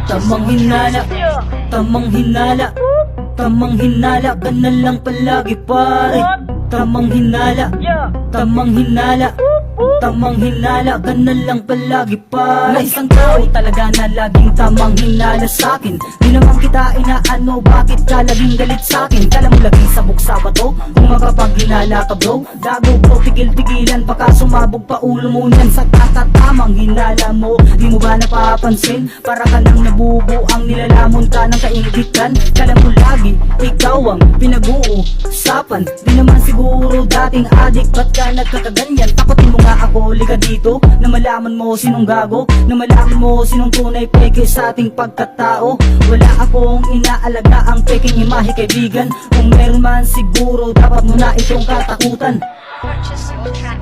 Tamang hinala, tamang hinala, tamang hinala ka na lang palagi pare. Tamang hinala, tamang hinala, tamang hinala ka na lang palagi pare. Na isang tao talaga na laging tamang hinala sa'kin. Di naman kita inaano, bakit ka laging galit sa'kin? Kala mo laging sabog sa bato, kung makapaghinala ka bro. Gago bro, tigil-tigilan, baka sumabog pa ulo mo niyan sa katatamang hinala mo. Di mo ba napapansin? Para ka nang nabubo, ang nilalamon ka ng kaingitan. Kala mo lagi, ikaw ang pinag-uusapan. Di naman siguro dating adik, ba't ka nagkakaganyan? Takotin mo nga ako, liga dito, na malaman mo sinong gago, na malaman mo sinong tunay peke sa ating pagkatao. Wala akong inaalaga ang peking imahe kaibigan. Kung meron man siguro, dapat mo na itong katakutan. Purchase your track